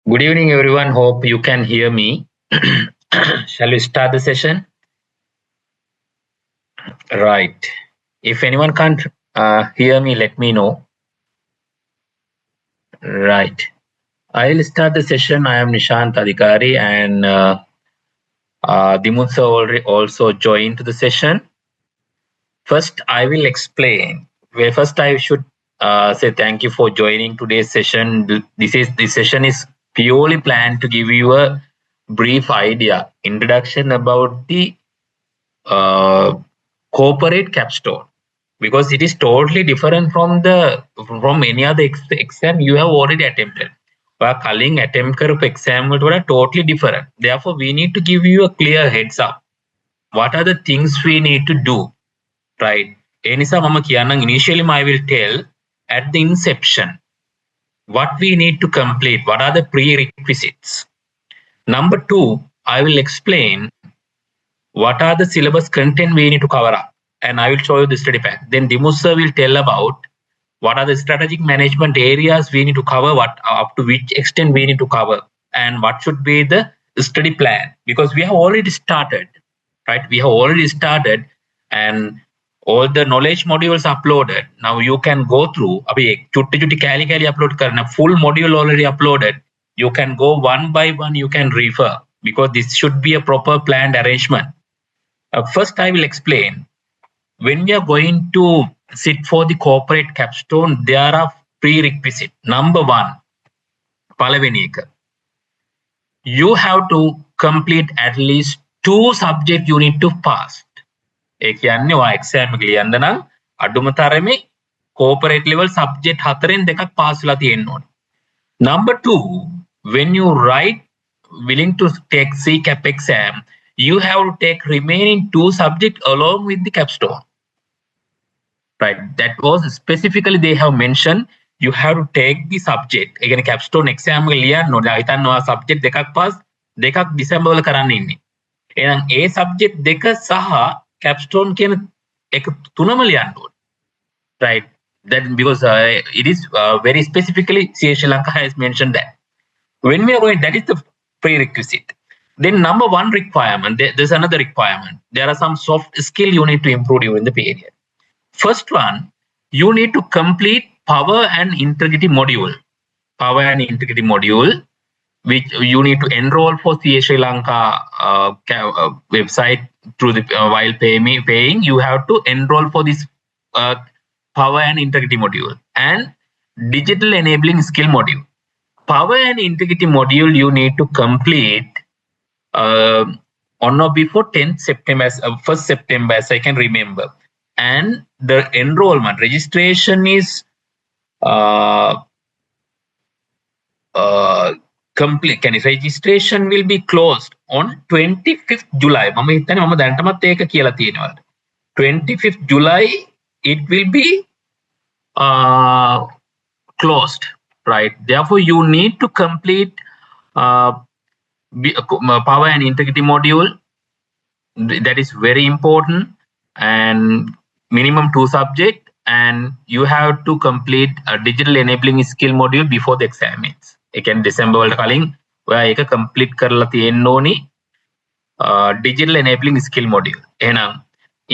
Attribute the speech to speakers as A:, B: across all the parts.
A: Good evening, everyone. Hope you can hear me. Shall we start the session? Right. If anyone can't hear me, let me know. Right. I'll start the session. I am Nishant Adhikari and Dimutsa already also joined the session. First, I will explain. Well, first, I should say thank you for joining today's session. This session is purely planned to give you a brief idea, introduction about the uh, corporate capstone, because it is totally different from any other exam you have already attempted. Calling attempt කරපු exam වලට වඩා totally different. Therefore, we need to give you a clear heads up. What are the things we need to do, right? ඒ නිසා මම කියන්නම් initially I will tell at the inception what we need to complete, what are the prerequisites. Number two, I will explain what are the syllabus content we need to cover up, and I will show you the study pack. Then Dimusa will tell about what are the strategic management areas we need to cover, what up to which extent we need to cover, and what should be the study plan, because we have already started, right? We have already started and all the knowledge modules uploaded. Now you can go through. Abhi chutti chutti kali upload karna, full module already uploaded. You can go one by one, you can refer, because this should be a proper planned arrangement. First, I will explain. When we are going to sit for the corporate capstone, there are prerequisites. Number one, පළවෙනි එක, you have to complete at least 2 subjects you need to pass. ඒ කියන්නේ ඔයා exam එක ලියන්න නම් අඩුම තරමේ corporate level subject 4න් 2ක් pass වෙලා තියෙන්න ඕනේ. Number 2, when you write willing to take CCAP exam, you have to take remaining 2 subjects along with the capstone. Right, that was specifically they have mentioned. You have to take the subject. Again, capstone exam එක ලියන්න ඕනේ. හිතන්න ඔයා subject දෙකක් pass, දෙකක් December වල කරන්න ඉන්නේ. එහෙනම් ඒ subject දෙක සහ capstone කියන එක තුනම ලියන්න ඕනේ. Right, that because it is very specifically CA Sri Lanka has mentioned that. When we are going, that is the prerequisite. Then number one requirement, there's another requirement. There are some soft skill you need to improve during the period. First one, you need to complete power and integrity module. Power and integrity module, which you need to enroll for CA Sri Lanka website through the while paying. You have to enroll for this power and integrity module and digital enabling skill module. Power and integrity module you need to complete on or before 10th September, 1st September, as I can remember. And the enrollment registration is complete. Registration will be closed on 25th July. මම හිතන්නේ මම දැනටමත් ඒක කියලා තියෙනවා. 25th July it will be closed, right? Therefore, you need to complete power and integrity module. That is very important, and minimum 2 subjects, and you have to complete a digital enabling skill module before the exams. Again, December වලට කලින් ඔයා ඒක complete කරලා තියෙන්න ඕනි digital enabling skill module. එහෙනම්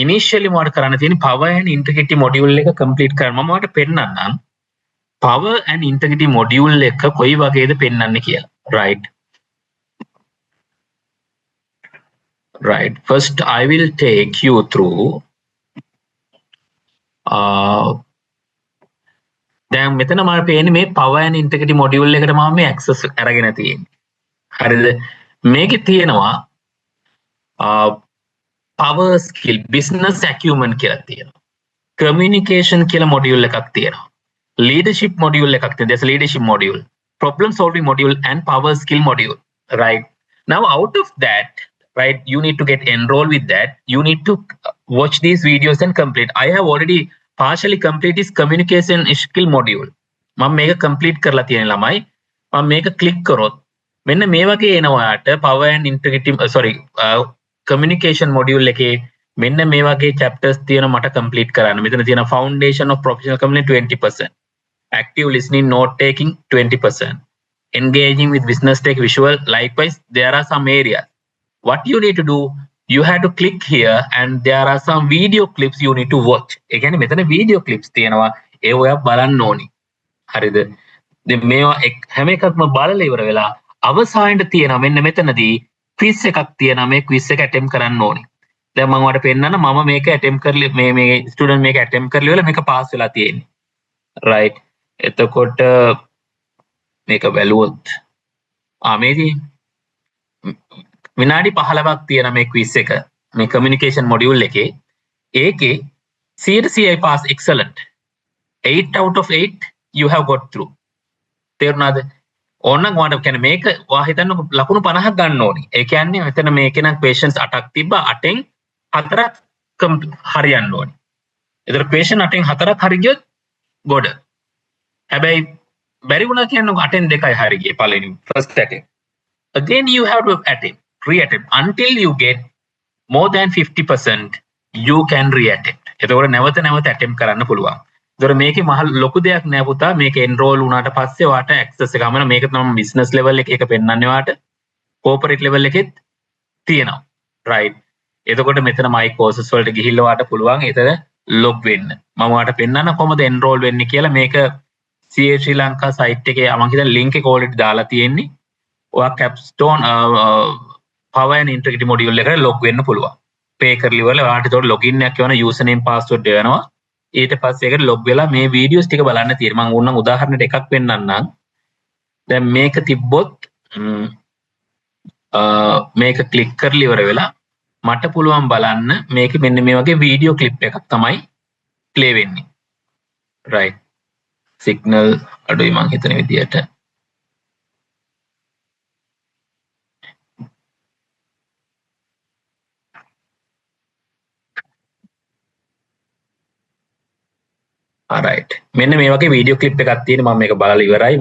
A: initially මට කරන්න තියෙන්නේ power and integrity module එක complete කරන්න. මම ඔයාලට පෙන්නන්නම් power and integrity module එක කොයි වගේද පෙන්නන්න කියලා. Right. First, I will take you through. දැන් මෙතන මම පේන්නේ මේ power and integrity module එකට මම මේ access අරගෙන තියෙන්නේ. හරිද? මේකේ තියෙනවා power skill, business acumen කියලා තියෙනවා. communication කියලා module එකක් තියෙනවා. leadership module එකක් තියෙනවා. There's a leadership module, problem solving module and power skill module. Right. Now, out of that, right, you need to get enrolled with that. You need to watch these videos and complete. I have already partially completed this communication skill module. මම මේක complete කරලා තියෙන ළමයි. මම මේක click කරොත් මෙන්න මේ වගේ එනවා යාට power and integrity communication module එකේ මෙන්න මේ වගේ chapters තියෙන මට complete කරන්න. මෙතන තියෙන foundation of professional communication 20%. active listening, note taking 20%. engaging with business tech visual. Likewise, there are some areas. What you need to do, you have to click here and there are some video clips you need to watch. ඒ කියන්නේ මෙතන video clips තියෙනවා. ඒ ඔයා බලන්න ඕනි. හරිද? දැන් මේවා හැම එකක්ම බලලා ඉවර වෙලා අවසානයේ තියෙනවා මෙන්න මෙතනදී quiz එකක් තියෙනවා. මේ quiz එක attempt කරන්න ඕනි. දැන් මම ඔයාලට පෙන්නන්න මම මේක attempt කරලා මේ student මේක attempt කරලා ඉවරලා මේක pass වෙලා තියෙන්නේ. right. එතකොට මේක බැලුවොත් මේදී විනාඩි 15ක් තියෙන මේ quiz එක මේ communication module එකේ ඒකේ 100% pass excellent 8 out of 8 you have got through තේරුණාද ඕනනම් ඔයාලට කියන්නේ මේක ඔයා හිතන්න ලකුණු 50ක් ගන්න ඕනි ඒ කියන්නේ මෙතන මේකේ නම් questions 8ක් තිබ්බා 8න් 4ක් හරියන්න ඕනි ඒතර question 8න් 4ක් හරි ගියොත් ගොඩ හැබැයි බැරි වුණා කියන්නේ 8න් 2යි හරි ගියේ පළවෙනි first attempt again you have to attempt re-attempt until you get more than 50% you can re-attempt එතකොට නැවත attempt කරන්න පුළුවන් ඒතකොට මේකේ මහ ලොකු දෙයක් නෑ පුතා මේක enroll වුණාට පස්සේ ඔයාට access එක ගමන මේක තමයි business level එකේ එක පෙන්නන්නේ ඔයාට corporate level එකෙත් තියෙනවා right එතකොට මෙතන my courses වලට ගිහිල්ලා ඔයාට පුළුවන් එතන log වෙන්න මම ඔයාට පෙන්නන්න කොහොමද enroll වෙන්නේ කියලා මේක CA ශ්‍රී ලංකා site එකේ මම හිතන link එක already දාලා තියෙන්නේ ඔයා capstone power and integrity module එකට log වෙන්න පුළුවන් pay කරලා ඉවරලා ඔයාට ඒතකොට login එකක් යවන username password දෙනවා ඊට පස්සේ ඒකට log වෙලා මේ videos ටික බලන්න තියෙනවා මම ඕනනම් උදාහරණයක් එකක් පෙන්නන්නම් දැන් මේක තිබ්බොත් මේක click කරලා ඉවර වෙලා මට පුළුවන් බලන්න මේකේ මෙන්න මේ වගේ video clip එකක් තමයි play වෙන්නේ right signal අඩුයි මං හිතන විදියට alright මෙන්න මේ වගේ වීඩියෝ ක්ලිප් එකක් තියෙන මම මේක බලලා ඉවරයි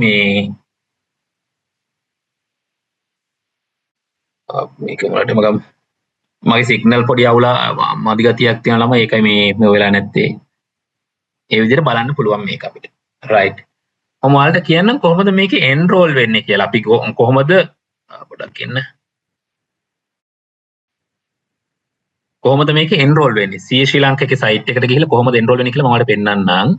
A: මේක වලටම ගමු මගේ සිග්නල් පොඩි අවුලා මදි ගතියක් තියෙනවා ළම ඒකයි මේ වෙලා නැත්තේ ඒ විදිහට බලන්න පුළුවන් මේක අපිට right මම ඔයාලට කියන්නම් කොහොමද මේකේ enroll වෙන්නේ කියලා අපි කොහොමද පොඩ්ඩක් ඉන්න කොහොමද මේකේ enroll වෙන්නේ CA ශ්‍රී ලංකාවේ site එකට ගිහිල්ලා කොහොමද enroll වෙන්නේ කියලා මම ඔයාලට පෙන්නන්නම්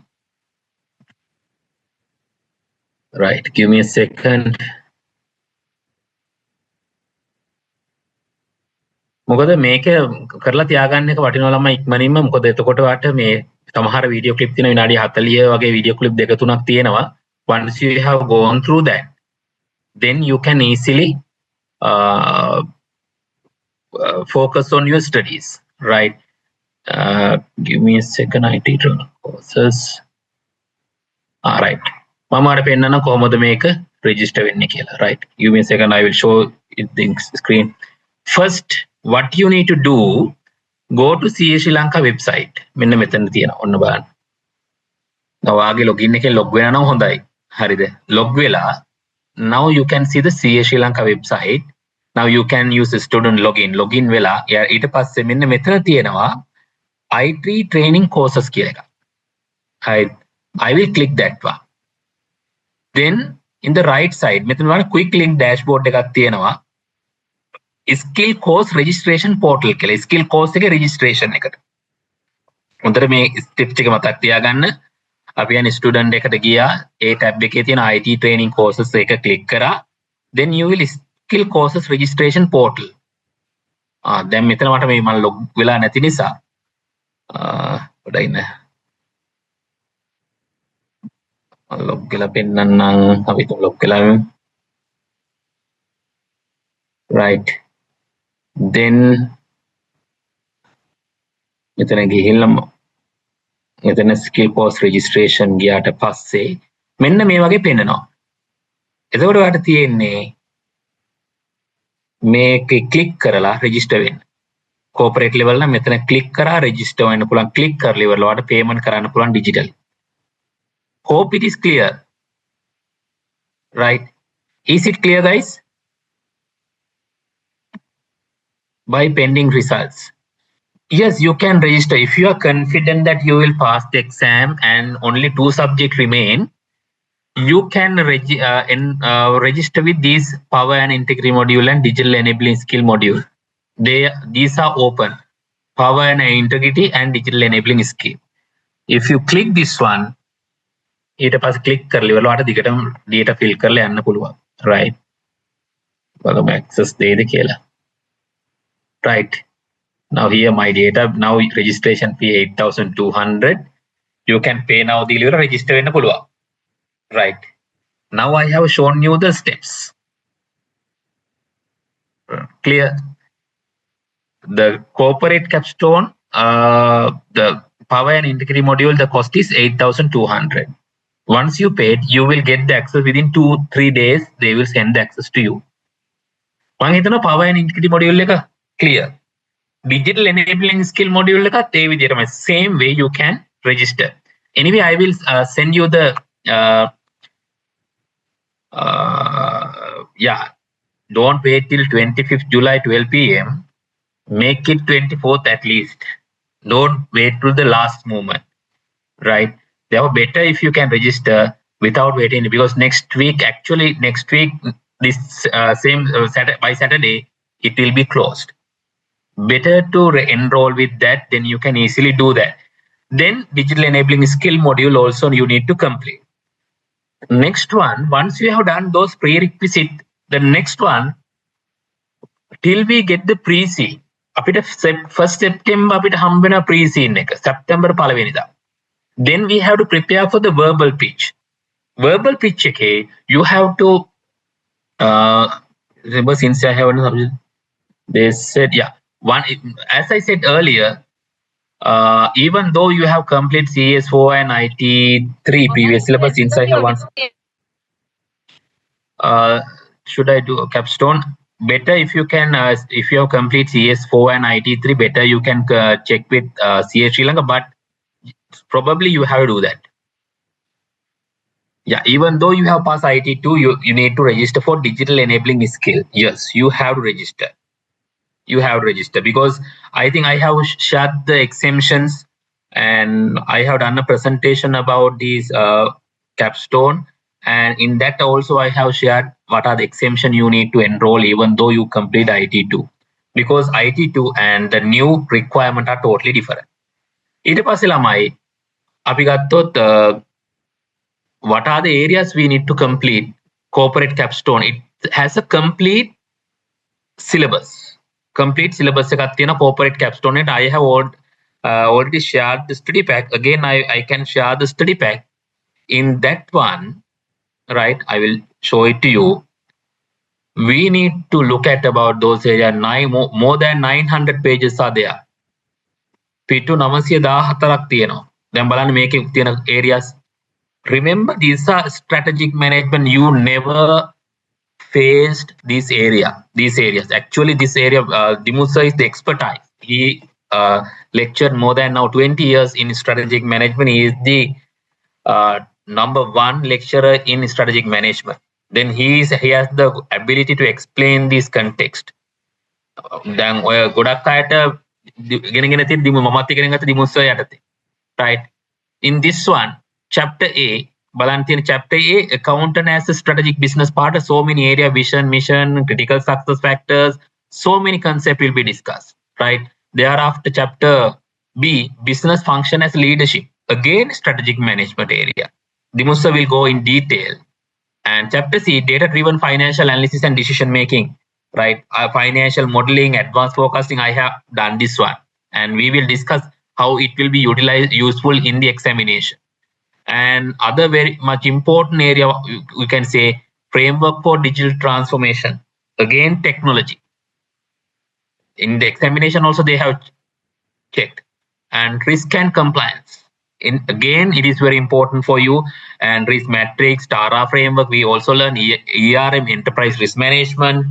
A: right give me a second මොකද මේක කරලා තියාගන්න එක වටිනවා ළමයි ඉක්මනින්ම මොකද එතකොට වාට මේ සමහර වීඩියෝ ක්ලිප් තියෙන විනාඩි 40 වගේ වීඩියෝ ක්ලිප් දෙක තුනක් තියෙනවා once you have gone through that then you can easily focus on your studies right give me a second IT courses right මම අර පෙන්නන කොහොමද මේක register වෙන්නේ කියලා right give me a second I will show it the screen first what you need to do go to CA Sri Lanka website මෙන්න මෙතන තියෙනවා ඔන්න බලන්න ඔයාගේ login එකෙන් log වෙනා නම් හොඳයි හරිද log වෙලා now you can see the CA Sri Lanka website now you can use the student login වෙලා ඊට පස්සේ මෙන්න මෙතන තියෙනවා IT training courses කියලා එකක් right I will click that one then in the right side මෙතන බලන්න quick link dashboard එකක් තියෙනවා skill course registration portal කියලා skill course එකේ registration එකට උන්ට මේ steps ටික මතක් තියාගන්න අපි යන student එකට ගියා ඒ tab එකේ තියෙන IT training courses එක click කරා then you will skill courses registration portal දැන් මෙතන මට මේ මම log වෙලා නැති නිසා පොඩ්ඩක් ඉන්න log වෙලා පෙන්නන්නම් අපි log වෙලා right then මෙතන ගිහිල්ලා මෙතන skill course registration ගියාට පස්සේ මෙන්න මේ වගේ පෙන්නනවා. එතකොට ඔයාලට තියෙන්නේ මේක ක්ලික් කරලා register වෙන්න. corporate level නම් මෙතන ක්ලික් කරා register වෙන්න පුළුවන්. ක්ලික් කරලා ඉවරලා ඔයාලට payment කරන්න පුළුවන් digital. Hope it is clear. Right? Is it clear guys? By pending results. Yes, you can register if you are confident that you will pass the exam and only 2 subjects remain. you can register with these power and integrity module and digital enabling skill module. These are open, power and integrity and digital enabling skill. If you click this one, ඊට පස්සේ click කරලා ඔයාලට දිගටම data fill කරලා යන්න පුළුවන්. Right. බලමු access දෙයිද කියලා. Right. Now here my data, now registration fee 8,200. You can pay now දීලා register වෙන්න පුළුවන්. Right. Now I have shown you the steps. Clear? The corporate capstone, the power and integrity module, the cost is 8,200. Once you paid, you will get the access within 2-3 days. They will send the access to you. මම හිතනවා power and integrity module එක clear. Digital enabling skill module එකත් ඒ විදිහටම same way you can register. Anyway, I will send you the yeah, don't wait till 25th July 12 p.m. Make it 24th at least. Don't wait till the last moment, right? They are better if you can register without waiting, because next week this by Saturday it will be closed. Better to enroll with that, then you can easily do that. Then digital enabling skill module also you need to complete. Next one, once you have done those prerequisite, the next one, till we get the pre-C, අපිට 1st September අපිට හම්බ වෙන pre-scene එක September 1 වෙනිදා. Then we have to prepare for the verbal pitch. Verbal pitch එකේ you have to remember, since I have they said, yeah, one, as I said earlier, even though you have complete CS4 and IT3 previous syllabus, since I have one, should I do a capstone? Better if you can, if you have complete CS4 and IT3, better you can check with CS Sri Lanka, but probably you have to do that. Yeah, even though you have passed IT2, you need to register for digital enabling skill. Yes, you have to register. You have to register, because I think I have shared the exemptions, and I have done a presentation about these capstone, and in that also I have shared what are the exemption you need to enroll even though you complete IT2, because IT2 and the new requirement are totally different. ඊට පස්සේ ළමයි අපි ගත්තොත් what are the areas we need to complete corporate capstone? It has a complete syllabus. Complete syllabus එකක් තියෙන corporate capstone එක. I have already shared the study pack. Again, I can share the study pack. In that one, right, I will show it to you. We need to look at about those areas. More than 900 pages are there. පිටු 914ක් තියෙනවා. දැන් බලන්න මේකේ තියෙන areas. Remember, these are strategic management. You never faced these areas. Actually, this area, Dimusa is the expertise. He lectured more than now 20 years in strategic management. He is the #1 lecturer in strategic management. Then he has the ability to explain this context. දැන් ඔය ගොඩක් අයට ගෙනගෙන තියෙන මමත් ඉගෙන ගත්ත Dimusa යටතේ. Right? In this one, chapter A, බලන්න තියෙන chapter A, accountant as a strategic business partner, so many area, vision, mission, critical success factors, so many concepts will be discussed, right? Thereafter, chapter B, business function as leadership, again strategic management area. Dimusa will go in detail. And chapter C, data driven financial analysis and decision making, right? Financial modeling, advanced forecasting, I have done this one, and we will discuss how it will be utilized, useful in the examination. And other very much important area, we can say, framework for digital transformation, again technology. In the examination also they have checked. And risk and compliance, again it is very important for you. And risk matrix, TARA framework, we also learn ERM, enterprise risk management.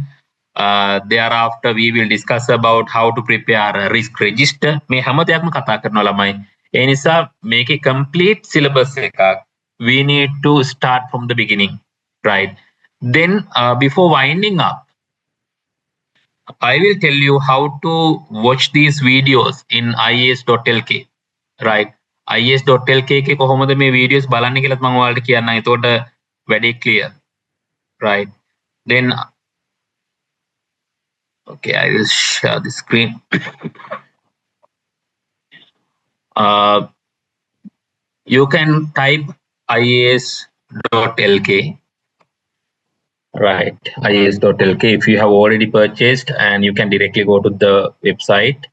A: Thereafter we will discuss about how to prepare a risk register. මේ හැම දෙයක්ම කතා කරනවා ළමයි. ඒ නිසා මේකේ complete syllabus එකක්. We need to start from the beginning, right? Then before winding up, I will tell you how to watch these videos in ias.lk, right? ias.lk එකේ කොහොමද මේ videos බලන්නේ කියලාත් මම ඔයාලට කියන්නම්. එතකොට very clear, right? Then, okay, I will share the screen. uh, you can type ias.lk, right? ias.lk if you have already purchased, and you can directly go to the website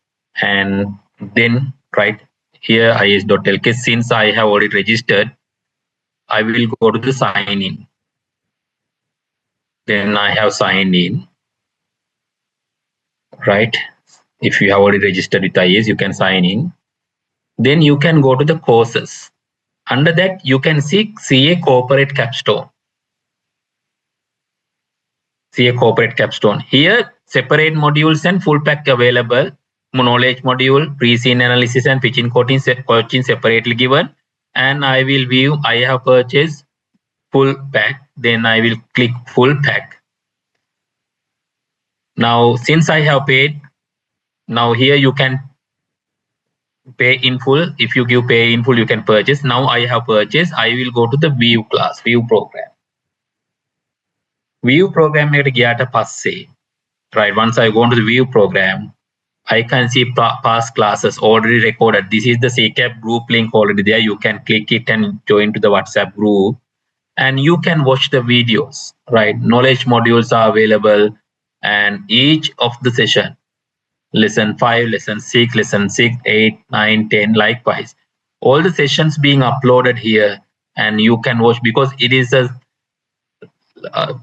A: and then write here ias.lk. Since I have already registered, I will go to the sign in. Then I have signed in, right? If you have already registered with IAS, you can sign in. Then you can go to the courses. Under that, you can see CA Corporate Capstone. CA Corporate Capstone. Here, separate modules and full pack available. Knowledge module, pre-scene analysis and pitching coaching separately given. And I will view, I have purchased full pack. Then I will click full pack. Now, since I have paid, now here you can pay in full. If you give pay in full, you can purchase. Now I have purchased. I will go to the view class, view program. View program එකට ගියාට පස්සේ, right? Once I go into the view program, I can see past classes already recorded. This is the CCAP group link already there. You can click it and join to the WhatsApp group, and you can watch the videos, right? Knowledge modules are available, and each of the session, lesson 5, lesson 6, lesson 6, 8, 9, 10, likewise. All the sessions being uploaded here, and you can watch because it is a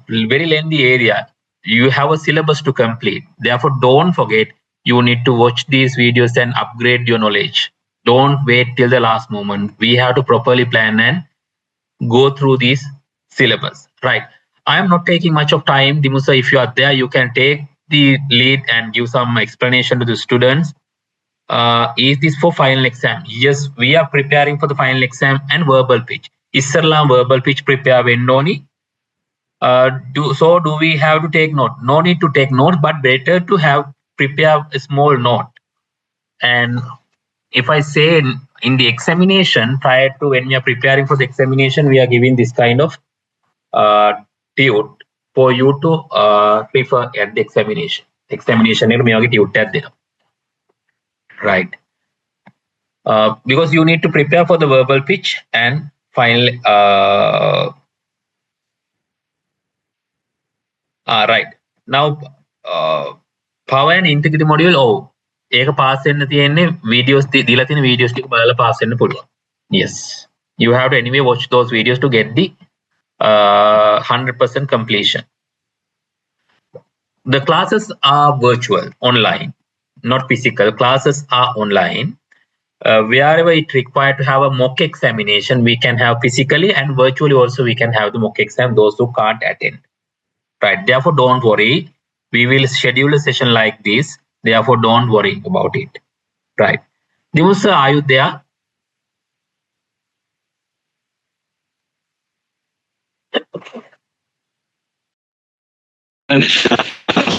A: very lengthy area. You have a syllabus to complete. Therefore, don't forget, you need to watch these videos and upgrade your knowledge. Don't wait till the last moment. We have to properly plan and go through this syllabus, right? I am not taking much of time. Dimusa, if you are there, you can take the lead and give some explanation to the students. Is this for final exam? Yes, we are preparing for the final exam and verbal pitch. Isarla verbal pitch prepare when only. Do we have to take note? No need to take note, but better to have prepare a small note. And if I say in the examination, prior to when we are preparing for the examination, we are giving this kind of tute for you to prefer at the examination. Examination right? Because you need to prepare for the verbal pitch and final. Right. Now, power and integrity module. Oh, ඒක pass වෙන්න තියෙන්නේ videos දීලා තියෙන videos ටික බලලා pass වෙන්න පුළුවන්. Yes. You have to anyway watch those videos to get the 100% completion. The classes are virtual, online, not physical. Classes are online. Wherever it required to have a mock examination, we can have physically, and virtually also we can have the mock exam, those who can't attend. Right. Therefore, don't worry. We will schedule a session like this. Therefore, don't worry about it. Right. Dimusa, are you there?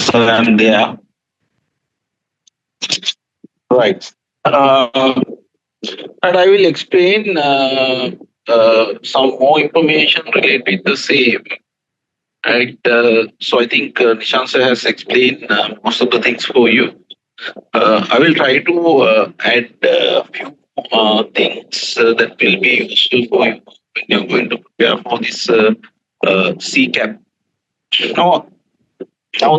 B: So I'm there. Right. And I will explain some more information related with the same. Right. So I think Nishant sir has explained most of the things for you. I will try to add a few things that will be useful for you when you're going to prepare for this CCAP. Now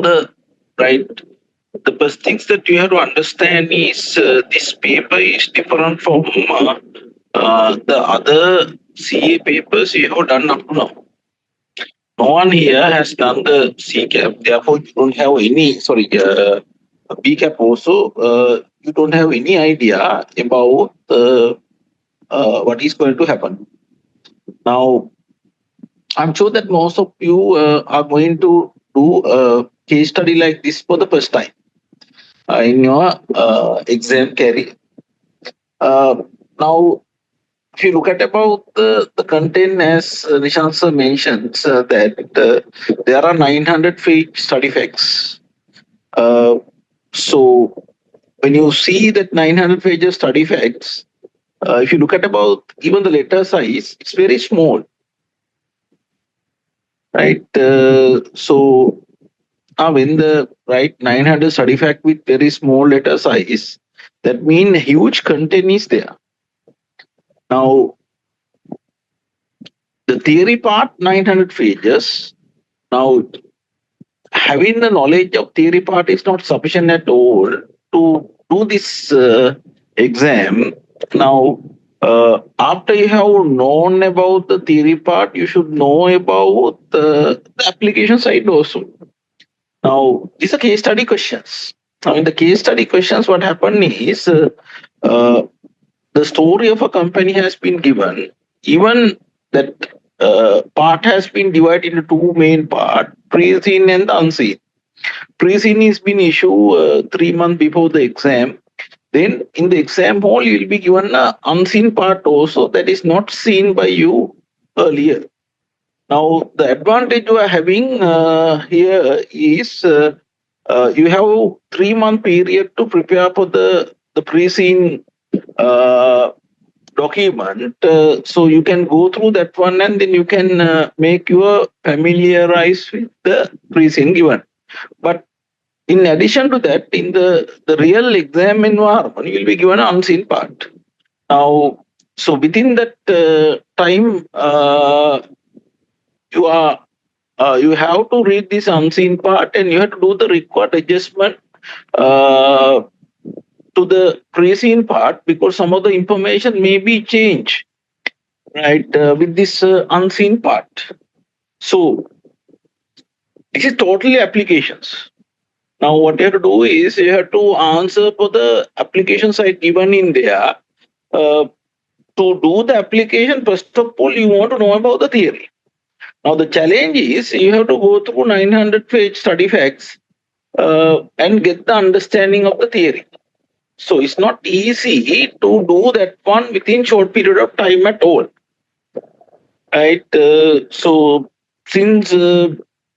B: the first things that you have to understand is this paper is different from the other CA papers you have done up to now. No one here has done the CCAP, therefore you don't have any, BCAP also, you don't have any idea about what is going to happen. Now, I'm sure that most of you are going to do a case study like this for the first time in your exam career. Now, if you look at about the content, as Nishant sir mentions, that there are 900 study facts. So when you see that 900 pages study facts, if you look at about even the letter size, it's very small. right? When the right 900 study fact with very small letter size, that mean huge content is there. Now, the theory part 900 pages. Now, having the knowledge of theory part is not sufficient at all to do this exam. Now, after you have known about the theory part, you should know about the application side also. Now, these are case study questions. Now, in the case study questions, what happened is uh, the story of a company has been given. Even that part has been divided into two main parts: pre-seen and the unseen. Pre-seen is been issued 3 months before the exam. Then in the exam hall, you will be given a unseen part also that is not seen by you earlier. Now, the advantage you are having here is you have 3 month period to prepare for the pre-seen uh, document. So you can go through that one and then you can make your familiarize with the pre-seen given. But in addition to that, in the real exam environment, you will be given an unseen part. Now, so within that time, you are you have to read this unseen part and you have to do the required adjustment uh, to the pre-seen part because some of the information may be changed, right, with this unseen part. So this is totally applications. Now, what you have to do is you have to answer for the application side given in there. Uh, to do the application, first of all, you want to know about the theory. Now, the challenge is you have to go through 900-page study facts and get the understanding of the theory. So it's not easy to do that one within short period of time at all, right? So since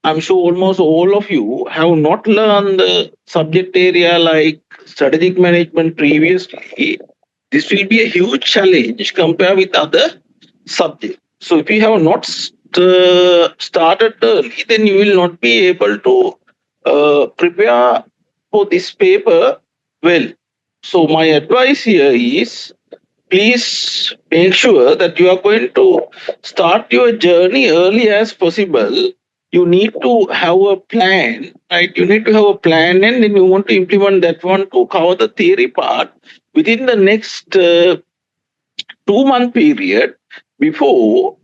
B: I'm sure almost all of you have not learned the subject area like strategic management previously, this will be a huge challenge compared with other subjects. So if you have not started early, then you will not be able to prepare for this paper well. So my advice here is please make sure that you are going to start your journey early as possible. You need to have a plan, right? You need to have a plan and then you want to implement that one to cover the theory part within the next 2 month period before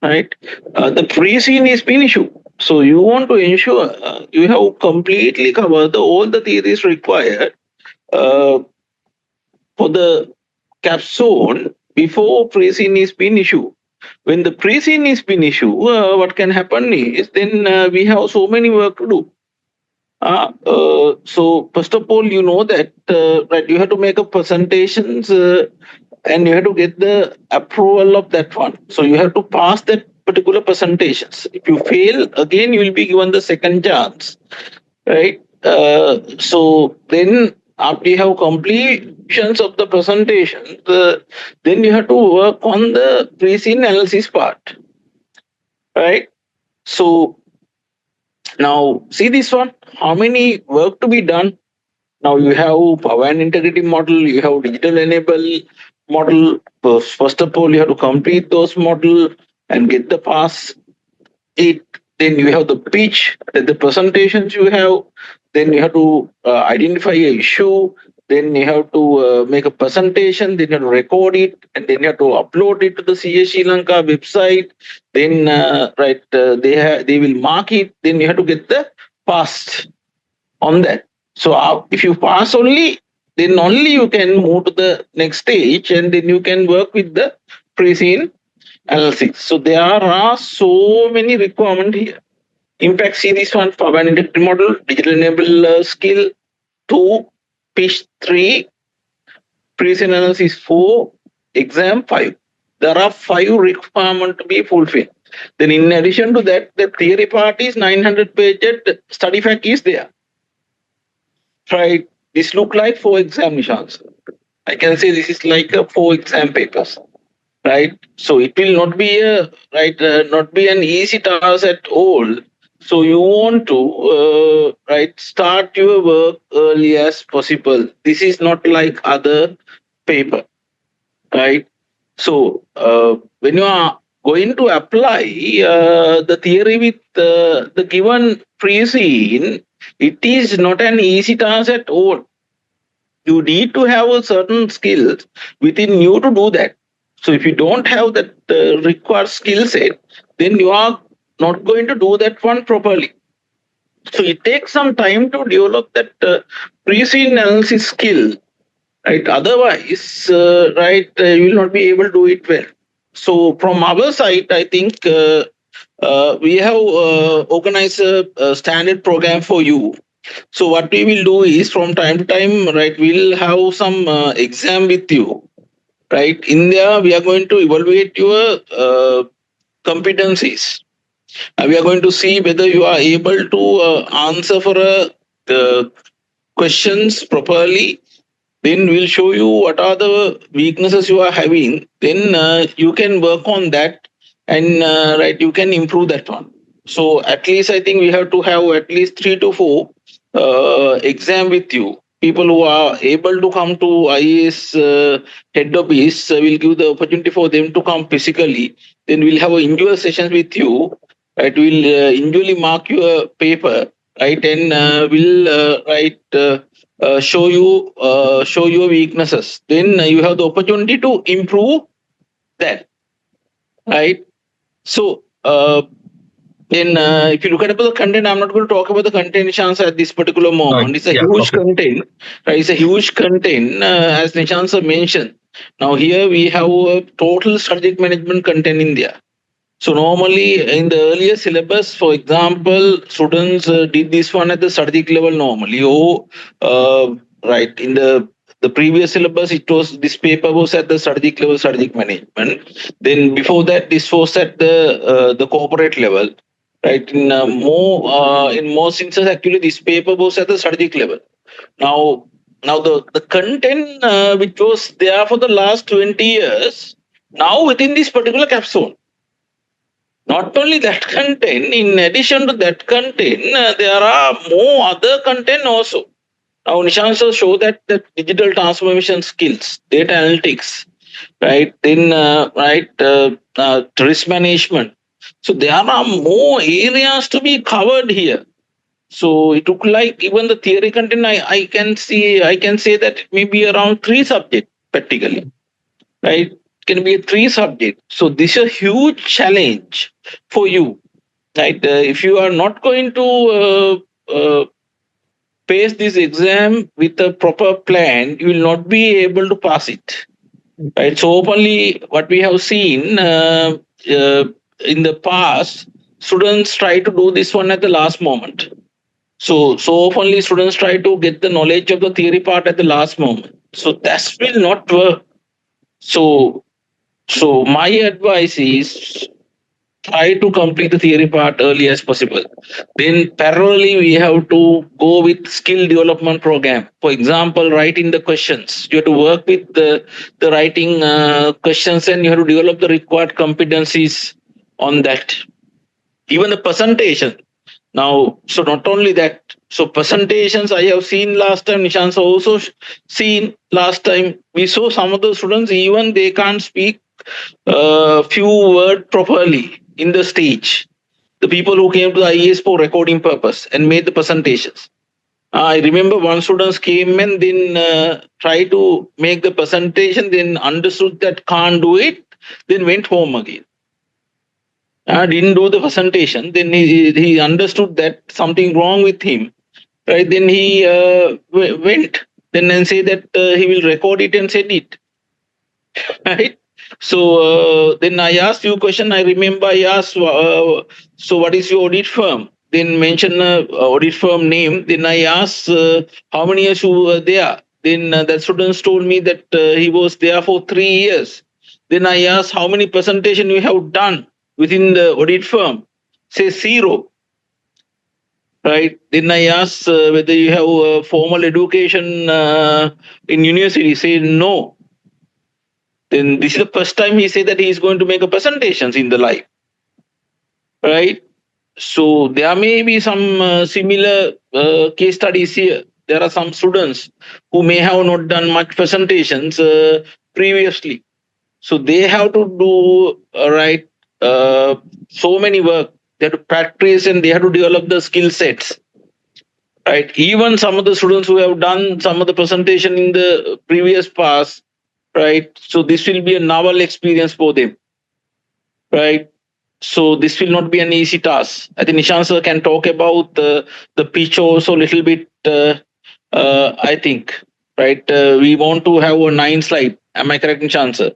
B: right the pre-scene is been issued. So you want to ensure you have completely covered all the theories required uh, for the capstone before pre-scene is been issued. When the pre-scene is been issued, what can happen is then we have so many work to do. So first of all, you know that right, you have to make a presentations and you have to get the approval of that one. So you have to pass that particular presentations. If you fail, again you will be given the second chance, right? So then after you have completions of the presentation, then you have to work on the pre-scene analysis part, right? So now see this one, how many work to be done. Now you have power and integrity model, you have digital enable model. First of all, you have to complete those model and get the pass it. Then you have the pitch, then the presentations you have. Then you have to identify a issue. Then you have to make a presentation. Then you have to record it, and then you have to upload it to the CS Sri Lanka website. Then they will mark it. Then you have to get the pass on that. So if you pass only, then only you can move to the next stage and then you can work with the pre-scene analysis. So there are so many requirements here. Impact series one, power and integrity model, digital enable skill, 2, pitch 3, pre-scene analysis 4, exam 5. There are 5 requirements to be fulfilled. Then in addition to that, the theory part is 900 pages, study fact is there. Right, this look like 4 examinations. I can say this is like a 4 exam papers. right? So it will not be a not be an easy task at all. So you want to start your work early as possible. This is not like other paper, right? So when you are going to apply the theory with the given pre-scene, it is not an easy task at all. You need to have a certain skills within you to do that. So if you don't have that required skill set, then you are not going to do that one properly. So it takes some time to develop that pre-scene analysis skill, right? Otherwise, you will not be able to do it well. So from our side, I think we have organized a standard program for you. So what we will do is from time to time, right, we'll have some exam with you, right? In there, we are going to evaluate your competencies. We are going to see whether you are able to answer for questions properly. Then we'll show you what are the weaknesses you are having. Then you can work on that, and you can improve that one. So at least I think we have to have at least 3 to 4 exam with you. People who are able to come to IAS head office will give the opportunity for them to come physically. Then we'll have individual sessions with you. Right, we'll individually mark your paper. Right, and we'll show your weaknesses. Then you have the opportunity to improve that. Right. So then if you look at the content, I'm not going to talk about the content, Nishansa, at this particular moment. It's a
A: Yeah,
B: huge
A: okay.
B: content. Right? It's a huge content, as Nishansa mentioned. Now here we have a total strategic management content in there. So normally in the earlier syllabus, for example, students did this one at the strategic level normally. In the previous syllabus, it was this paper was at the strategic level, strategic management. Then before that, this was at the corporate level. Right, in most instances, actually, this paper was at the strategic level. Now, the content which was there for the last 20 years, now within this particular capsule. Not only that content, in addition to that content, there are more other content also. Now, Nishant sir show that digital transformation skills, data analytics, right? Then, risk management. So there are more areas to be covered here. So it took like even the theory content. I can say that it may be around 3 subjects practically, right? Can be a 3 subject. So this is a huge challenge for you, right? If you are not going to pace this exam with a proper plan, you will not be able to pass it, right? So openly, what we have seen in the past, students try to do this one at the last moment. So openly, students try to get the knowledge of the theory part at the last moment. So that will not work. So So my advice is try to complete the theory part early as possible. Then parallelly we have to go with skill development program. For example, writing the questions. You have to work with the writing questions, and you have to develop the required competencies on that. Even the presentation. Now, so not only that, so presentations I have seen last time, Nishant also seen last time. We saw some of the students, even they can't speak few words properly in the stage. The people who came to the IAS for recording purpose and made the presentations. I remember one student came and then tried to make the presentation, then understood that can't do it, then went home again. Didn't do the presentation. Then he understood that something wrong with him. Right. Then he went. Then and say that he will record it and send it. Right. So then I asked you a question. I remember I asked, so what is your audit firm? Then mention audit firm name. Then I asked how many years you were there. Then that student told me that he was there for 3 years. Then I asked how many presentation you have done within the audit firm. Say 0. Right. Then I asked whether you have formal education in university. Say no. then this is the first time he said that he is going to make a presentations in the live, right? So there may be some similar case studies here. There are some students who may have not done much presentations previously, so they have to do so many work. They have to practice and they have to develop the skill sets, right? Even some of the students who have done some of the presentation in the previous past, right? So this will be a novel experience for them, right? So this will not be an easy task. I think Nishant sir can talk about the pitch also a little bit. I think, right? We want to have a 9 slide. Am I correct, Nishant sir?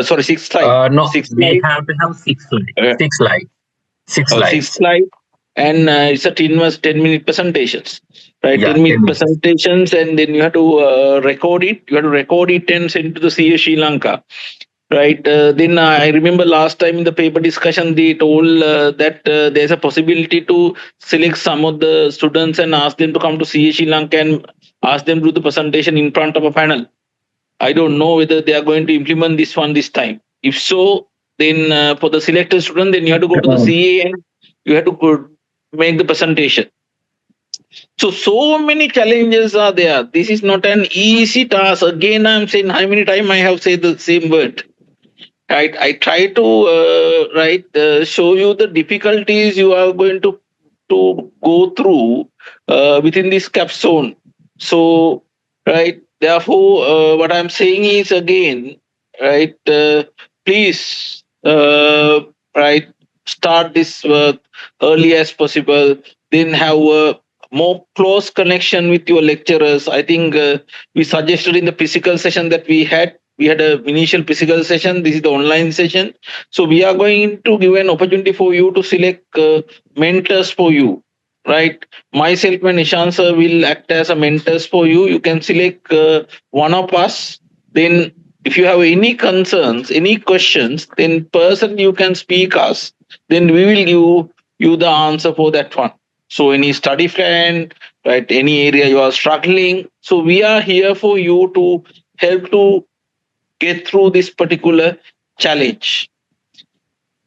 B: Sorry, 6 slide.
A: No,
B: Six
A: we
B: slide.
A: have to have 6 slides.
B: Uh,
A: 6 slides. 6 slides.
B: 6 slide. And it's a 10-minute presentations, right?
A: Yeah,
B: 10-minute
A: 10 minutes.
B: presentations, and then you have to record it. You have to record it and send to the CA Sri Lanka, right? Then I remember last time in the paper discussion, they told that there's a possibility to select some of the students and ask them to come to CA Sri Lanka and ask them to do the presentation in front of a panel. I don't know whether they are going to implement this one this time. If so, then for the selected student, then you have to go to the CA and you have to make the presentation. So many challenges are there. This is not an easy task. Again, I'm saying how many times I have said the same word. I try to show you the difficulties you are going to go through within this capstone. So therefore, what I'm saying is again, please start this work early as possible. Then have a more close connection with your lecturers. I think we suggested in the physical session that we had an initial physical session. This is the online session. So we are going to give an opportunity for you to select mentors for you, right? Myself and Nishant sir will act as a mentors for you. You can select one of us. Then if you have any concerns, any questions, then person you can speak us. Then we will give you the answer for that one. So any study plan, right? Any area you are struggling. So we are here for you to help to get through this particular challenge,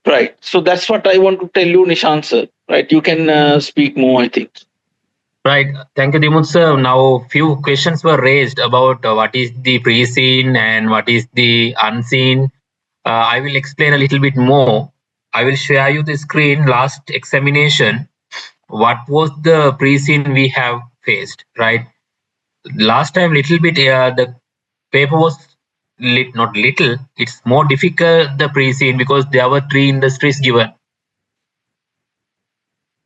B: right? So that's what I want to tell you, Nishant sir, right? You can speak more, I think.
A: Right. Thank you, Dimut sir. Now, few questions were raised about what is the pre-seen and what is the unseen. I will explain a little bit more. I will share you the screen. Last examination, what was the pre-seen we have faced, right? Last time, little bit, the paper was not little, it's more difficult, the pre-seen, because there were 3 industries given,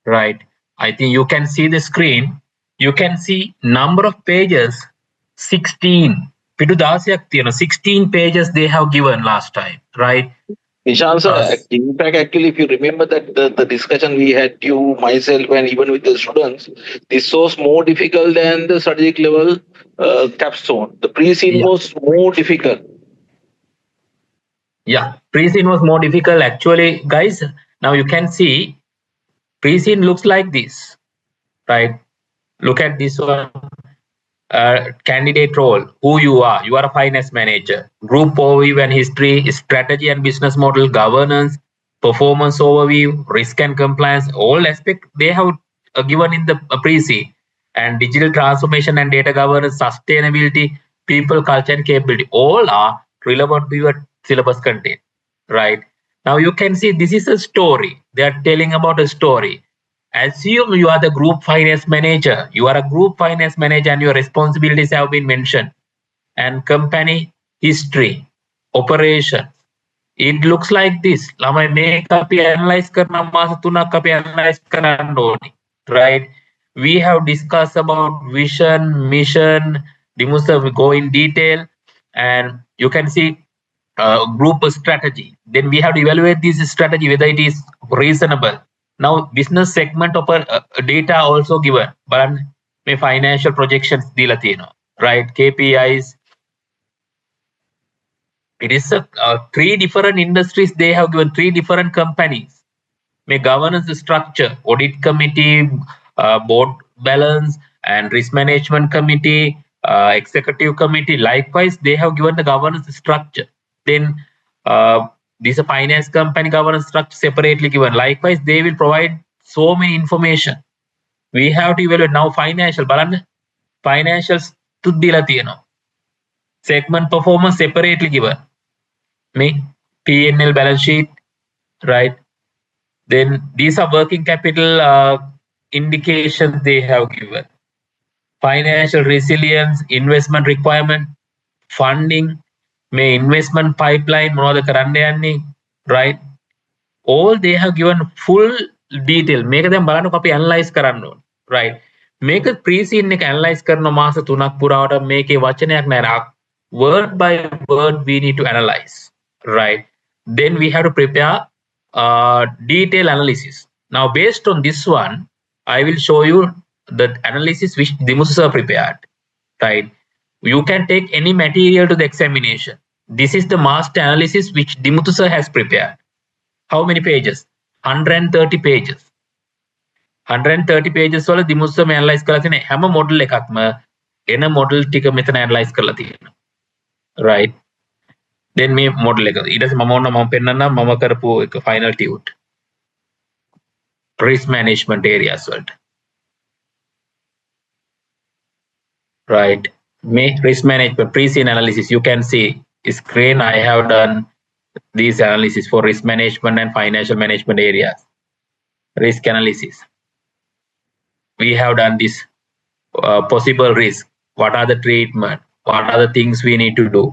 A: right? I think you can see the screen. You can see number of pages, 16. 16 pages they have given last time, right?
B: Nishant sir, in fact, actually, if you remember that the discussion we had, you, myself, and even with the students, this was more difficult than the strategic level capstone. The pre-scene was more difficult.
A: Yeah, pre-scene was more difficult. Actually, guys, now you can see pre-scene looks like this, right? Look at this one. Candidate role, who you are a finance manager, group overview and history, strategy and business model, governance, performance overview, risk and compliance, all aspects they have given in the pre-C, and digital transformation and data governance, sustainability, people, culture and capability, all are relevant to your syllabus content, right? Now you can see this is a story. They are telling about a story. Assume you are the group finance manager. You are a group finance manager and your responsibilities have been mentioned. And company history, operation. It looks like this. Lamai make අපි analyze කරන මාස 3ක් අපි analyze කරන්න ඕනේ. Right? We have discussed about vision, mission. Dimusa will go in detail, and you can see group strategy. Then we have to evaluate this strategy whether it is reasonable. Now business segment of data also given, but may financial projections dila තියෙනවා, right? KPIs. It is 3 different industries they have given, 3 different companies. May governance structure, audit committee, board balance and risk management committee, executive committee, likewise, they have given the governance structure. Then this a finance company governance structure separately given. Likewise, they will provide so many information. We have to evaluate now financial. බලන්න financials තුත් දීලා තියෙනවා. Segment performance separately given. Me P&L balance sheet, right? Then these are working capital indications they have given. Financial resilience, investment requirement, funding, may investment pipeline, මොනවද කරන්න යන්නේ, right? All they have given full detail. මේක දැන් බලන්නකො අපි analyze කරන්න ඕන, right? මේක pre-scene එක analyze කරන මාස 3ක් පුරාවට මේකේ වචනයක් නැහැ. Word by word we need to analyze, right? Then we have to prepare detailed analysis. Now based on this one, I will show you the analysis which Dimusu sir prepared, right? You can take any material to the examination. This is the master analysis which Dimutu sir has prepared. How many pages? 130 pages. 130 pages වල Dimutu sir analyze කරලා තියෙන හැම model එකක්ම එන model ටික මෙතන analyze කරලා තියෙනවා, right? Then මේ model එක ඊට පස්සේ මම පෙන්නන්නම් මම කරපු එක final tute risk management areas වලට, right? May risk management pre-scene analysis, you can see screen. I have done these analysis for risk management and financial management areas. Risk analysis, we have done this possible risk, what are the treatment, what are the things we need to do.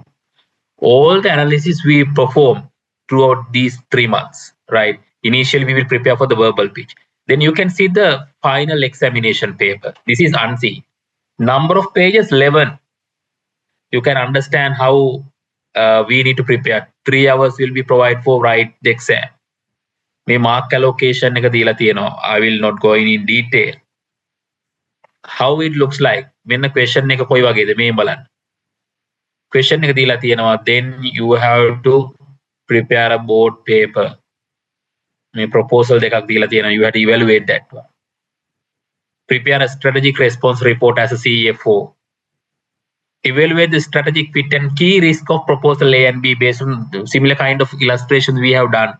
A: All the analysis we perform throughout these 3 months, right? Initially we will prepare for the verbal pitch, then you can see the final examination paper. This is unseen. Number of pages 11. You can understand how we need to prepare. 3 hours will be provided for write the exam. May mark allocation එක දීලා තියෙනවා. I will not go in detail. How it looks like. මෙන්න question එක කොයි වගේද මේ බලන්න. Question එක දීලා තියෙනවා. Then you have to prepare a board paper. මේ proposal දෙකක් දීලා තියෙනවා. You have to evaluate that one. Prepare a strategic response report as a CFO. Evaluate the strategic fit and key risk of proposal A and B based on similar kind of illustrations we have done.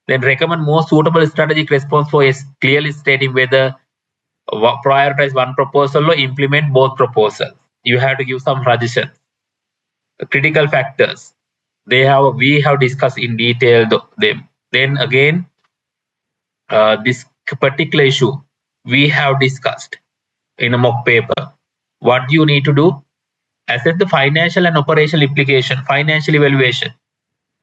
A: Then recommend more suitable strategic response for clearly stating whether prioritize one proposal or implement both proposals. You have to give some suggestions. Critical factors, we have discussed in detail them. Then again, this particular issue we have discussed in a mock paper. What you need to do, assess the financial and operational implication, financial evaluation,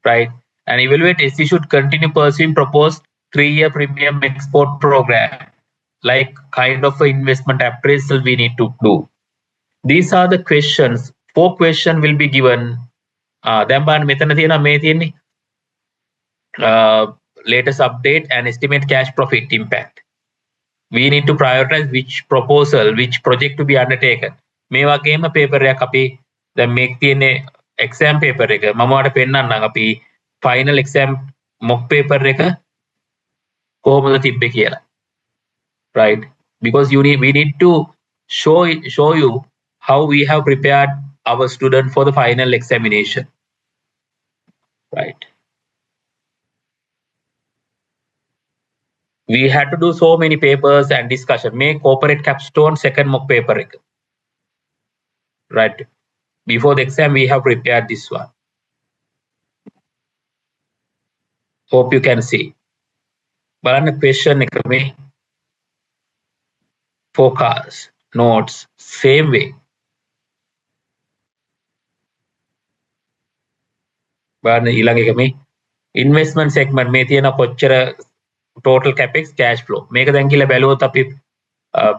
A: right? And evaluate SE should continue pursuing proposed 3-year premium export program, like kind of investment appraisal we need to do. These are the questions. 4 questions will be given. දැන් බලන්න මෙතන තියෙනවා මේ තියෙන්නේ latest update and estimate cash profit impact. We need to prioritize which proposal, which project to be undertaken. මේ වගේම paper එකක් අපි දැන් මේක තියෙන්නේ exam paper එක. මම ඔයාලට පෙන්නන්නම් අපි final exam mock paper එක කොහොමද තිබ්බේ කියලා. Right? Because we need to show you how we have prepared our student for the final examination. Right? We had to do so many papers and discussion. Make corporate capstone second mock paper. Right? Before the exam, we have prepared this one. Hope you can see. බලන්න question එක මේ forecast notes same way. බලන්න ඊළඟ එක මේ investment segment මේ තියෙන කොච්චර total capex cash flow. මේක දැන් කියලා බැලුවොත් අපි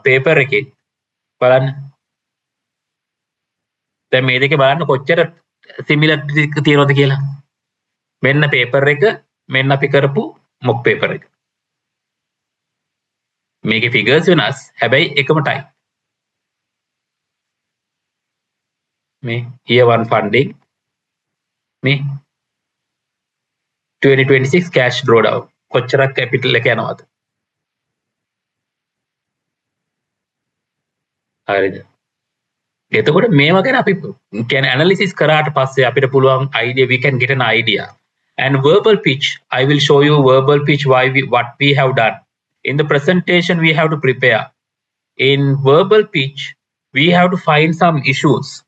A: paper එකේ බලන්න. දැන් මේ දෙකේ බලන්න කොච්චර similarity තියෙනවද කියලා. මෙන්න paper එක, මෙන්න අපි කරපු mock paper එක. මේකේ figures වෙනස්. හැබැයි එකම type. මේ year 1 funding. මේ 2026 cash drawdown. කොච්චරක් capital එක යනවද? හරිද? එතකොට මේවා ගැන අපි කියන්නේ analysis කරාට පස්සේ අපිට පුළුවන් idea, we can get an idea. And verbal pitch, I will show you verbal pitch what we have done. In the presentation we have to prepare. In verbal pitch we have to find some issues.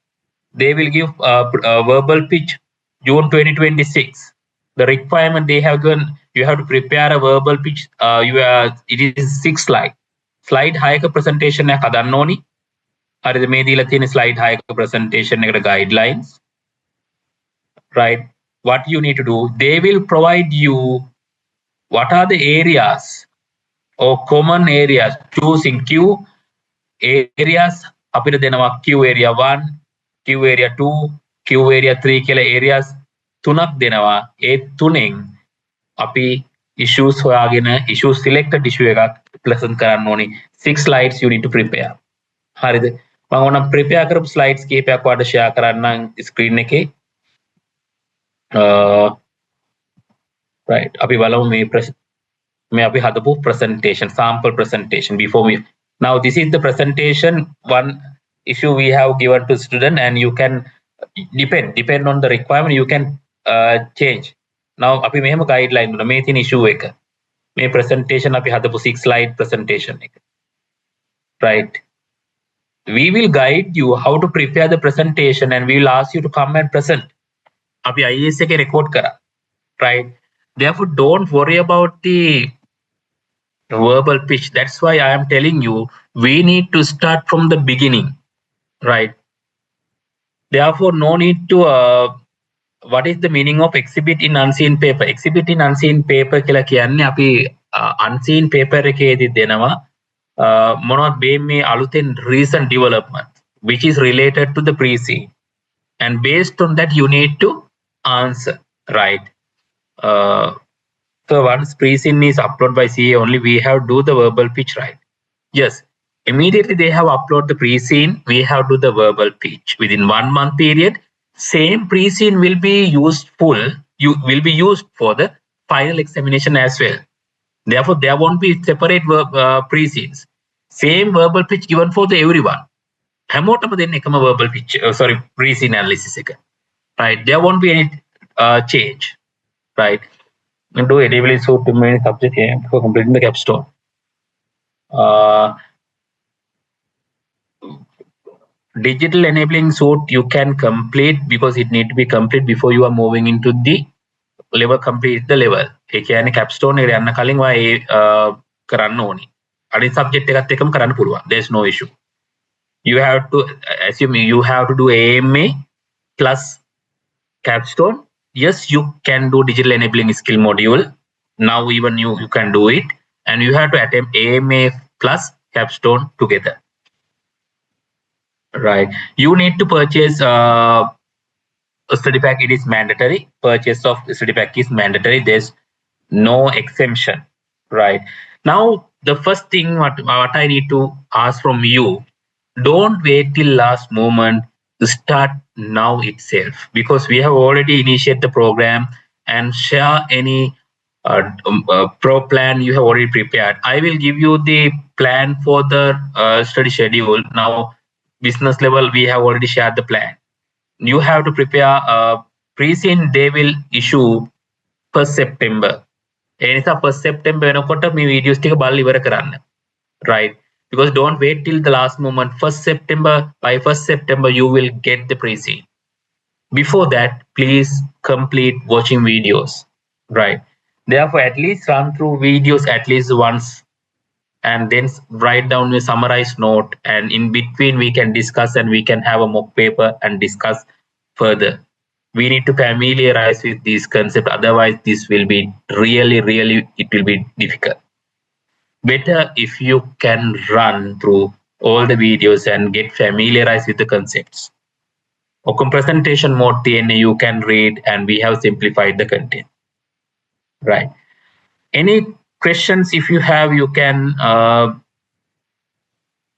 A: They will give a verbal pitch June 2026. The requirement they have given, you have to prepare a verbal pitch. It is 6 slide. Slide high presentation එක හදන්න ඕනි. හරිද? මේ දීලා තියෙන slide high presentation එකට guidelines. Right? What you need to do, they will provide you what are the areas or common areas. Choosing Q areas අපිට දෙනවා Q area 1, Q area 2, Q area 3 කියලා areas තුනක් දෙනවා. ඒ තුනෙන් අපි issues හොයාගෙන issue selected issue එකක් present කරන්න ඕනි. 6 slides you need to prepare. හරිද? මම ඕනම් prepare කරපු slides කීපයක් ඔයාලට share කරන්නම් screen එකේ. Right, අපි බලමු මේ අපි හදපු presentation, sample presentation before we. Now this is the presentation, one issue we have given to student, and you can depend on the requirement, you can change. Now අපි මෙහෙම guideline දුන්නා. මේ තියෙන issue එක. මේ presentation අපි හදපු 6 slide presentation එක. Right. We will guide you how to prepare the presentation, and we will ask you to come and present. අපි IES එකේ record කරා. Right. Therefore, don't worry about the verbal pitch. That's why I am telling you, we need to start from the beginning. Right. Therefore, no need to what is the meaning of exhibit in unseen paper? Exhibit in unseen paper කියලා කියන්නේ අපි unseen paper එකේදී දෙනවා මොනවද මේ අලුතෙන් recent development which is related to the pre-scene, and based on that you need to answer. Right. So once pre-scene is uploaded by CA only, we have to do the verbal pitch. Right. Yes. Immediately they have uploaded the pre-scene, we have to do the verbal pitch. Within 1 month period, same pre-scene will be useful. You will be used for the final examination as well. Therefore, there won't be separate pre-scenes. Same verbal pitch given for the everyone. හැමෝටම දෙන්න එකම verbal pitch. Sorry, pre-scene analysis එක. Right. There won't be any change. Right. And do enabling suit to main subject here for completing the capstone. Digital enabling suit you can complete because it need to be complete before you are moving into the level, complete the level. ඒ කියන්නේ capstone එකට යන්න කලින් ඔයා ඒ කරන්න ඕනි. අනිත් subject එකත් එක්කම කරන්න පුළුවන්. There's no issue. You have to assume you have to do AMA plus capstone. Yes, you can do digital enabling skill module. Now even you can do it, and you have to attempt AMA plus capstone together. Right. You need to purchase a study pack. It is mandatory. Purchase of study pack is mandatory. There's no exemption. Right. Now, the first thing what I need to ask from you, don't wait till last moment to start now itself, because we have already initiated the program, and share any pro plan you have already prepared. I will give you the plan for the study schedule. Now, business level, we have already shared the plan. You have to prepare pre-scene. They will issue 1st September. ඒ නිසා 1st September වෙනකොට මේ videos ටික බලලා ඉවර කරන්න. Right. Because don't wait till the last moment. 1st September, by 1st September you will get the pre-scene. Before that, please complete watching videos. Right. Therefore, at least run through videos at least once, and then write down a summarized note, and in between we can discuss, and we can have a mock paper and discuss further. We need to familiarize with these concepts, otherwise this will be really it will be difficult. Better if you can run through all the videos and get familiarized with the concepts. Open presentation mode TNA you can read, and we have simplified the content. Right. Any questions if you have, you can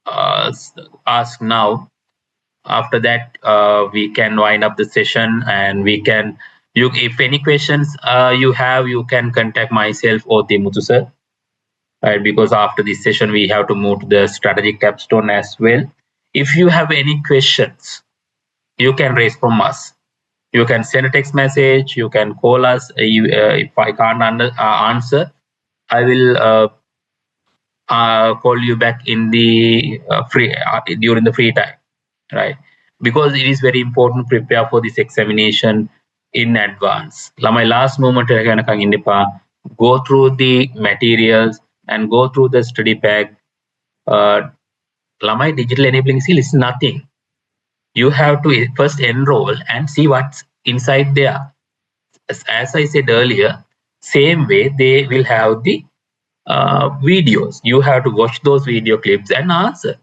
A: ask now. After that, we can wind up the session, and we can, if any questions you have, you can contact myself or Timothy sir. Right, because after this session we have to move to the strategic capstone as well. If you have any questions, you can raise from us. You can send a text message. You can call us. If I can't answer, I will call you back in the free during the free time, right? Because it is very important to prepare for this examination in advance. My last moment, go through the materials and go through the study pack. My digital enabling skill is nothing. You have to first enroll and see what's inside there. As I said earlier, same way they will have the videos. You have to watch those video clips and answer.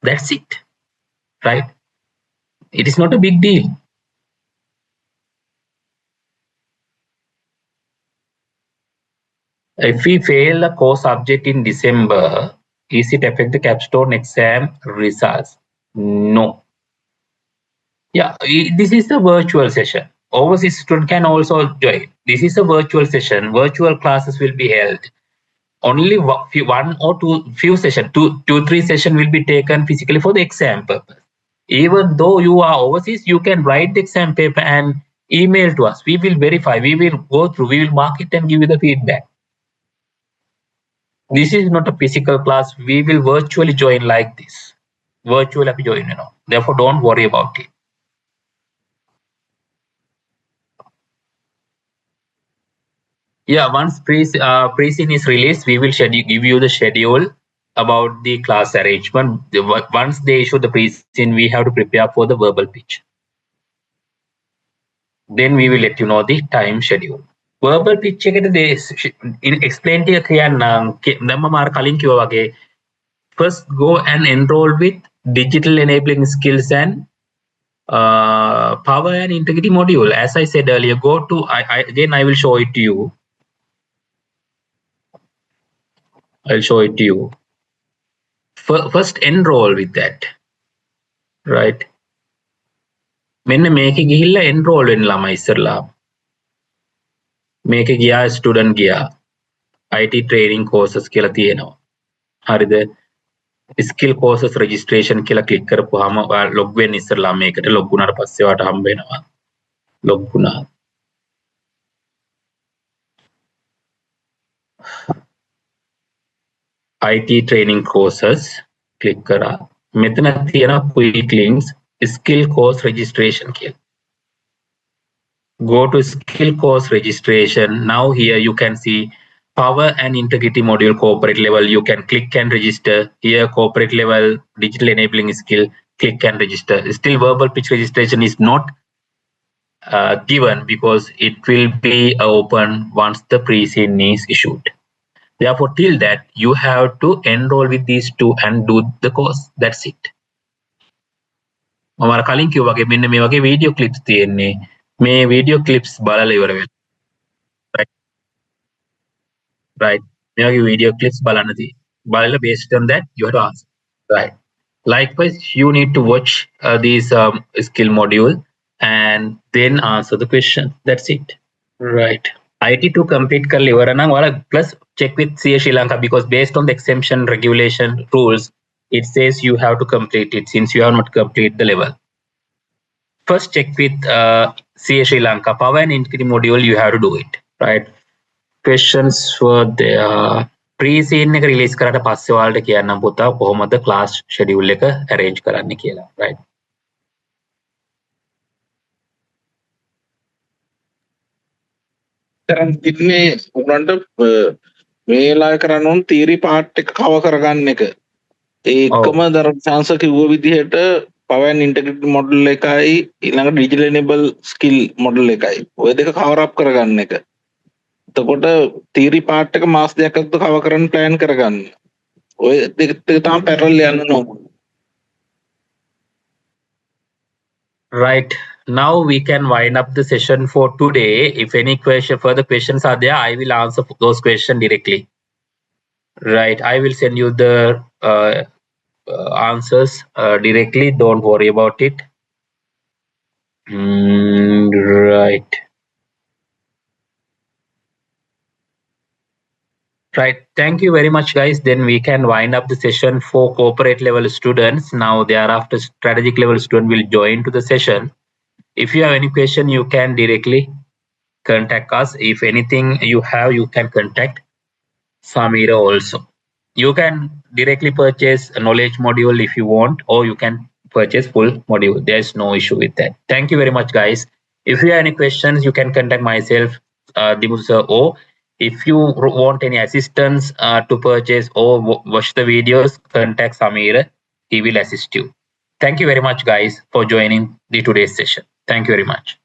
A: That's it, right? It is not a big deal. If we fail a core subject in December, is it affect the capstone exam results? No. Yeah, this is a virtual session. Overseas student can also join. This is a virtual session. Virtual classes will be held. Only one or few session, two, 3 session will be taken physically for the exam purpose. Even though you are overseas, you can write the exam paper and email to us. We will verify. We will go through. We will mark it and give you the feedback. This is not a physical class. We will virtually join like this. Virtual join, Therefore, don't worry about it. Yeah, once pre-scene is released, we will give you the schedule about the class arrangement. Once they issue the pre-scene, we have to prepare for the verbal pitch. Then we will let you know the time schedule. Verbal pitch explain to you first go and enroll with digital enabling skills and power and integrity module. As I said earlier, go to then I will show it to you. I'll show it to you. First enroll with that, right? මෙන්න මේක ගිහිල්ලා enroll වෙන්න ළමයි ඉස්සරලා. මේක ගියා student ගියා. IT training courses කියලා තියෙනවා. හරිද? skill courses registration කියලා click කරපුවාම log වෙන්න ඉස්සරලා මේකට log වුණාට පස්සේ ඔයාට හම්බ වෙනවා. log වුණා. IT training courses click කරා. මෙතන තියෙනවා quick links skill course registration කියලා. Go to skill course registration. Now here you can see power and integrity module corporate level. You can click and register. Here corporate level digital enabling skill, click and register. Still verbal pitch registration is not given because it will be open once the pre-scene is issued. Therefore, till that you have to enroll with these two and do the course. That's it. මම කලින් කිව්වා වගේ මෙන්න මේ වගේ video clips තියෙන්නේ. මේ video clips බලලා ඉවර වෙලා. Right. මේ වගේ වීඩියෝ ක්ලිප්ස් බලන්න තියෙන්නේ. බලලා based on that you have to answer. Right. Likewise, you need to watch these skill module and then answer the question. That's it. Right. IT2 complete කරලා ඉවර නම් ඔයාලා plus check with CA Sri Lanka because based on the exemption regulation rules, it says you have to complete it since you have not complete the level. First check with CA Sri Lanka power and integrity module. You have to do it. Right. Questions for the pre-scene එක release කරාට පස්සේ ඔයාලට කියන්නම් පුතා කොහොමද class schedule එක arrange කරන්න කියලා. Right.
B: ඉන්නේ උගලන්ට මේ වෙලාවේ කරන්න ඕන theory part එක cover කරගන්න එක. ඒකම දර chance කිව්ව විදිහට power and integrity model එකයි ඊළඟ digital enable skill model එකයි. ඔය දෙක cover up කරගන්න එක. එතකොට theory part එක මාස දෙකක් අතර cover කරන්න plan කරගන්න. ඔය දෙක තමයි parallel යන්න ඕන.
A: Right. Now we can wind up the session for today. If any further questions are there, I will answer those questions directly. Right. I will send you the answers directly. Don't worry about it. Right. Right. Thank you very much, guys. Then we can wind up the session for corporate level students. Now, thereafter, strategic level student will join to the session. If you have any question, you can directly contact us. If anything you have, you can contact Samira also. You can directly purchase a knowledge module if you want, or you can purchase full module. There's no issue with that. Thank you very much, guys. If you have any questions, you can contact myself, Dimul sir, or if you want any assistance to purchase or watch the videos, contact Samira. He will assist you. Thank you very much, guys, for joining the today's session. Thank you very much.